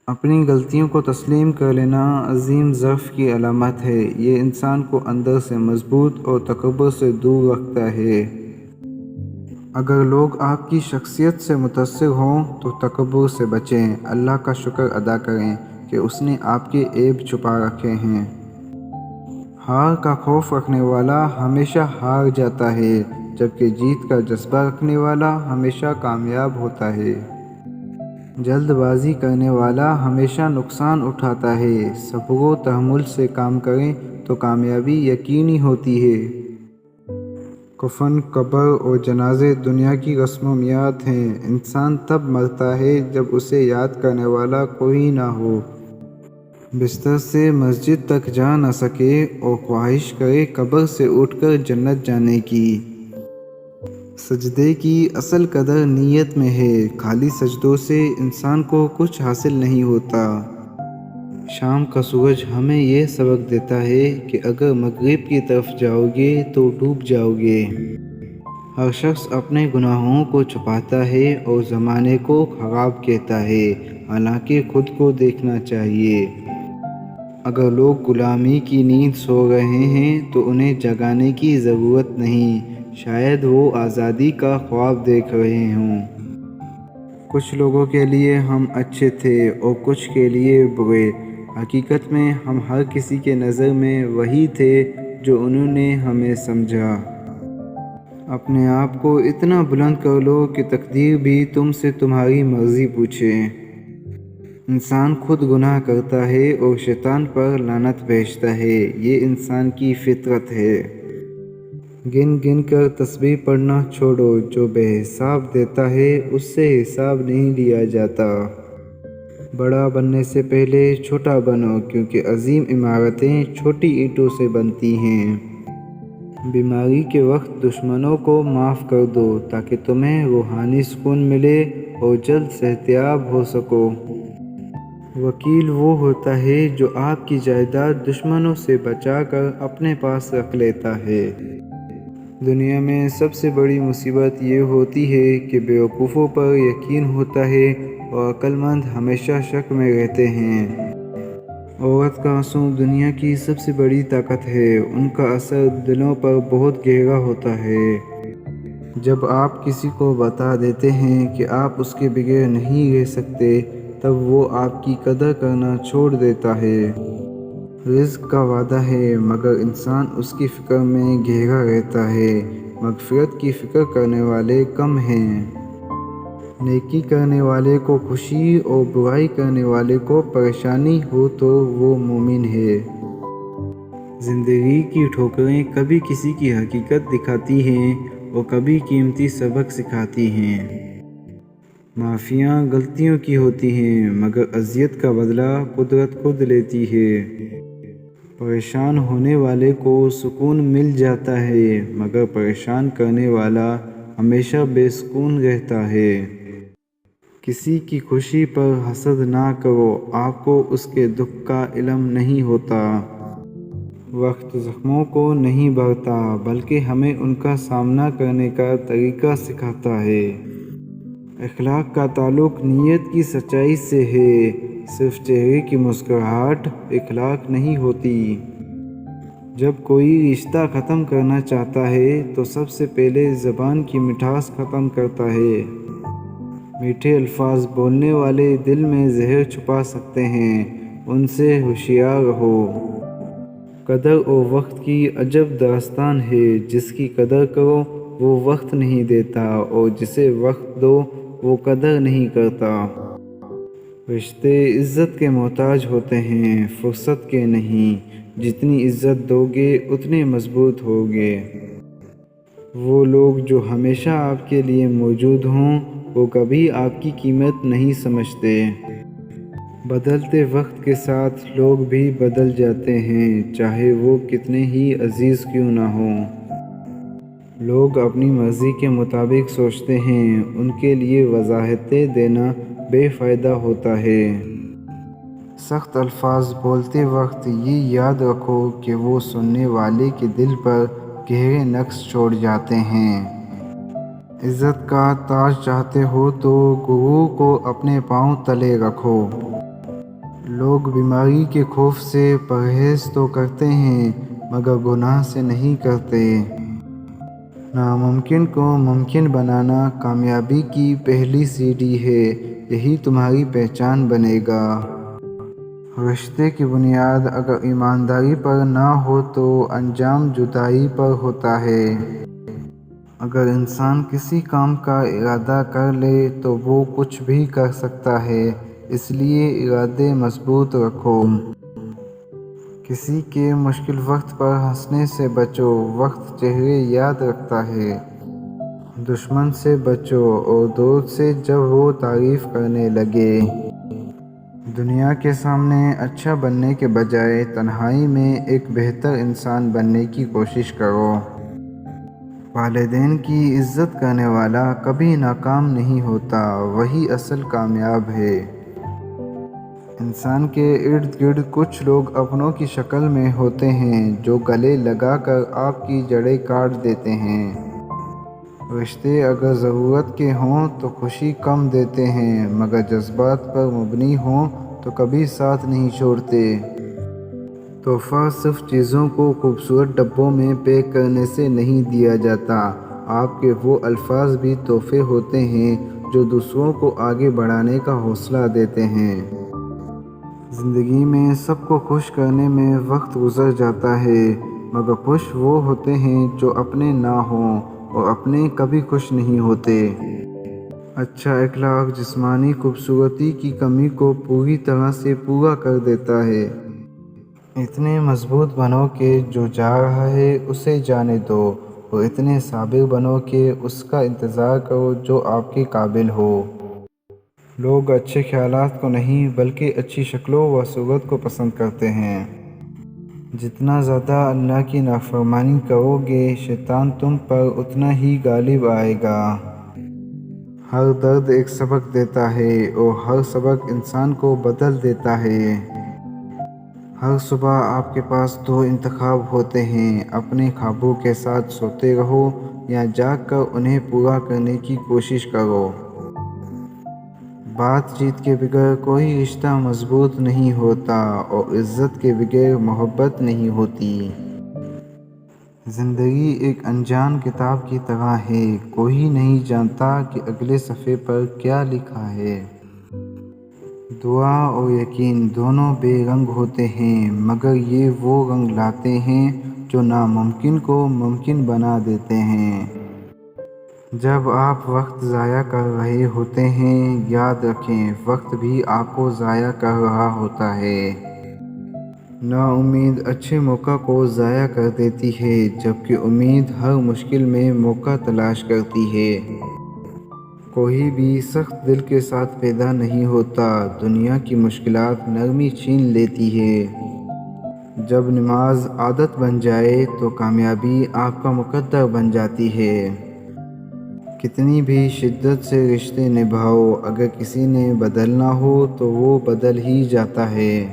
اپنی غلطیوں کو تسلیم کر لینا عظیم ضعف کی علامت ہے۔ یہ انسان کو اندر سے مضبوط اور تکبر سے دور رکھتا ہے۔ اگر لوگ آپ کی شخصیت سے متاثر ہوں تو تکبر سے بچیں۔ اللہ کا شکر ادا کریں کہ اس نے آپ کے عیب چھپا رکھے ہیں۔ ہار کا خوف رکھنے والا ہمیشہ ہار جاتا ہے، جبکہ جیت کا جذبہ رکھنے والا ہمیشہ کامیاب ہوتا ہے۔ جلد بازی کرنے والا ہمیشہ نقصان اٹھاتا ہے۔ صبر و تحمل سے کام کریں تو کامیابی یقینی ہوتی ہے۔ کفن، قبر اور جنازے دنیا کی رسومیات ہیں۔ انسان تب مرتا ہے جب اسے یاد کرنے والا کوئی نہ ہو، بستر سے مسجد تک جا نہ سکے اور خواہش کرے قبر سے اٹھ کر جنت جانے کی۔ سجدے کی اصل قدر نیت میں ہے۔ خالی سجدوں سے انسان کو کچھ حاصل نہیں ہوتا۔ شام کا سورج ہمیں یہ سبق دیتا ہے کہ اگر مغرب کی طرف جاؤ گے تو ڈوب جاؤ گے۔ ہر شخص اپنے گناہوں کو چھپاتا ہے اور زمانے کو خراب کہتا ہے، حالانکہ خود کو دیکھنا چاہیے۔ اگر لوگ غلامی کی نیند سو رہے ہیں تو انہیں جگانے کی ضرورت نہیں، شاید وہ آزادی کا خواب دیکھ رہے ہوں۔ کچھ لوگوں کے لیے ہم اچھے تھے اور کچھ کے لیے برے۔ حقیقت میں ہم ہر کسی کے نظر میں وہی تھے جو انہوں نے ہمیں سمجھا۔ اپنے آپ کو اتنا بلند کر لو کہ تقدیر بھی تم سے تمہاری مرضی پوچھے۔ انسان خود گناہ کرتا ہے اور شیطان پر لعنت بھیجتا ہے، یہ انسان کی فطرت ہے۔ گن گن کر تسبیح پڑھنا چھوڑو، جو بے حساب دیتا ہے اس سے حساب نہیں لیا جاتا۔ بڑا بننے سے پہلے چھوٹا بنو، کیونکہ عظیم عمارتیں چھوٹی اینٹوں سے بنتی ہیں۔ بیماری کے وقت دشمنوں کو معاف کر دو تاکہ تمہیں روحانی سکون ملے اور جلد صحتیاب ہو سکو۔ وکیل وہ ہوتا ہے جو آپ کی جائیداد دشمنوں سے بچا کر اپنے پاس رکھ لیتا ہے۔ دنیا میں سب سے بڑی مصیبت یہ ہوتی ہے کہ بیوقوفوں پر یقین ہوتا ہے اور عقل مند ہمیشہ شک میں رہتے ہیں۔ عورت کا آنسو دنیا کی سب سے بڑی طاقت ہے، ان کا اثر دلوں پر بہت گہرا ہوتا ہے۔ جب آپ کسی کو بتا دیتے ہیں کہ آپ اس کے بغیر نہیں رہ سکتے، تب وہ آپ کی قدر کرنا چھوڑ دیتا ہے۔ رزق کا وعدہ ہے مگر انسان اس کی فکر میں گھرا رہتا ہے۔ مغفرت کی فکر کرنے والے کم ہیں۔ نیکی کرنے والے کو خوشی اور برائی کرنے والے کو پریشانی ہو تو وہ مومن ہے۔ زندگی کی ٹھوکریں کبھی کسی کی حقیقت دکھاتی ہیں اور کبھی قیمتی سبق سکھاتی ہیں۔ معافیاں غلطیوں کی ہوتی ہیں مگر اذیت کا بدلہ قدرت خود لیتی ہے۔ پریشان ہونے والے کو سکون مل جاتا ہے مگر پریشان کرنے والا ہمیشہ بے سکون رہتا ہے۔ کسی کی خوشی پر حسد نہ کرو، آپ کو اس کے دکھ کا علم نہیں ہوتا۔ وقت زخموں کو نہیں بھرتا بلکہ ہمیں ان کا سامنا کرنے کا طریقہ سکھاتا ہے۔ اخلاق کا تعلق نیت کی سچائی سے ہے، صرف چہرے کی مسکراہٹ اخلاق نہیں ہوتی۔ جب کوئی رشتہ ختم کرنا چاہتا ہے تو سب سے پہلے زبان کی مٹھاس ختم کرتا ہے۔ میٹھے الفاظ بولنے والے دل میں زہر چھپا سکتے ہیں، ان سے ہوشیار رہو۔ قدر اور وقت کی عجب داستان ہے، جس کی قدر کرو وہ وقت نہیں دیتا اور جسے وقت دو وہ قدر نہیں کرتا۔ رشتے عزت کے محتاج ہوتے ہیں، فرصت کے نہیں۔ جتنی عزت دو گے اتنے مضبوط ہوگے۔ وہ لوگ جو ہمیشہ آپ کے لیے موجود ہوں وہ کبھی آپ کی قیمت نہیں سمجھتے۔ بدلتے وقت کے ساتھ لوگ بھی بدل جاتے ہیں، چاہے وہ کتنے ہی عزیز کیوں نہ ہوں۔ لوگ اپنی مرضی کے مطابق سوچتے ہیں، ان کے لیے وضاحتیں دینا بے فائدہ ہوتا ہے۔ سخت الفاظ بولتے وقت یہ یاد رکھو کہ وہ سننے والے کے دل پر گہرے نقش چھوڑ جاتے ہیں۔ عزت کا تاج چاہتے ہو تو غرور کو اپنے پاؤں تلے رکھو۔ لوگ بیماری کے خوف سے پرہیز تو کرتے ہیں مگر گناہ سے نہیں کرتے۔ ناممکن کو ممکن بنانا کامیابی کی پہلی سیڑھی ہے، یہی تمہاری پہچان بنے گا۔ رشتے کی بنیاد اگر ایمانداری پر نہ ہو تو انجام جدائی پر ہوتا ہے۔ اگر انسان کسی کام کا ارادہ کر لے تو وہ کچھ بھی کر سکتا ہے، اس لیے ارادے مضبوط رکھو۔ کسی کے مشکل وقت پر ہنسنے سے بچو، وقت چہرے یاد رکھتا ہے۔ دشمن سے بچو اور دوست سے جب وہ تعریف کرنے لگے۔ دنیا کے سامنے اچھا بننے کے بجائے تنہائی میں ایک بہتر انسان بننے کی کوشش کرو۔ والدین کی عزت کرنے والا کبھی ناکام نہیں ہوتا، وہی اصل کامیاب ہے۔ انسان کے ارد گرد کچھ لوگ اپنوں کی شکل میں ہوتے ہیں جو گلے لگا کر آپ کی جڑیں کاٹ دیتے ہیں۔ رشتے اگر ضرورت کے ہوں تو خوشی کم دیتے ہیں مگر جذبات پر مبنی ہوں تو کبھی ساتھ نہیں چھوڑتے۔ تحفہ صرف چیزوں کو خوبصورت ڈبوں میں پیک کرنے سے نہیں دیا جاتا، آپ کے وہ الفاظ بھی تحفے ہوتے ہیں جو دوسروں کو آگے بڑھانے کا حوصلہ دیتے ہیں۔ زندگی میں سب کو خوش کرنے میں وقت گزر جاتا ہے مگر خوش وہ ہوتے ہیں جو اپنے نہ ہوں اور اپنے کبھی خوش نہیں ہوتے۔ اچھا اخلاق جسمانی خوبصورتی کی کمی کو پوری طرح سے پورا کر دیتا ہے۔ اتنے مضبوط بنو کہ جو جا رہا ہے اسے جانے دو، اور اتنے صابر بنو کہ اس کا انتظار کرو جو آپ کے قابل ہو۔ لوگ اچھے خیالات کو نہیں بلکہ اچھی شکلوں و صورت کو پسند کرتے ہیں۔ جتنا زیادہ اللہ کی نافرمانی کرو گے شیطان تم پر اتنا ہی غالب آئے گا۔ ہر درد ایک سبق دیتا ہے اور ہر سبق انسان کو بدل دیتا ہے۔ ہر صبح آپ کے پاس دو انتخاب ہوتے ہیں، اپنے خوابوں کے ساتھ سوتے رہو یا جاگ کر انہیں پورا کرنے کی کوشش کرو۔ بات چیت کے بغیر کوئی رشتہ مضبوط نہیں ہوتا اور عزت کے بغیر محبت نہیں ہوتی۔ زندگی ایک انجان کتاب کی طرح ہے، کوئی نہیں جانتا کہ اگلے صفحے پر کیا لکھا ہے۔ دعا اور یقین دونوں بے رنگ ہوتے ہیں مگر یہ وہ رنگ لاتے ہیں جو ناممکن کو ممکن بنا دیتے ہیں۔ جب آپ وقت ضائع کر رہے ہوتے ہیں یاد رکھیں وقت بھی آپ کو ضائع کر رہا ہوتا ہے۔ نا امید اچھے موقع کو ضائع کر دیتی ہے جبکہ امید ہر مشکل میں موقع تلاش کرتی ہے۔ کوئی بھی سخت دل کے ساتھ پیدا نہیں ہوتا، دنیا کی مشکلات نرمی چھین لیتی ہے۔ جب نماز عادت بن جائے تو کامیابی آپ کا مقدر بن جاتی ہے۔ کتنی بھی شدت سے رشتے نبھاؤ، اگر کسی نے بدلنا ہو تو وہ بدل ہی جاتا ہے۔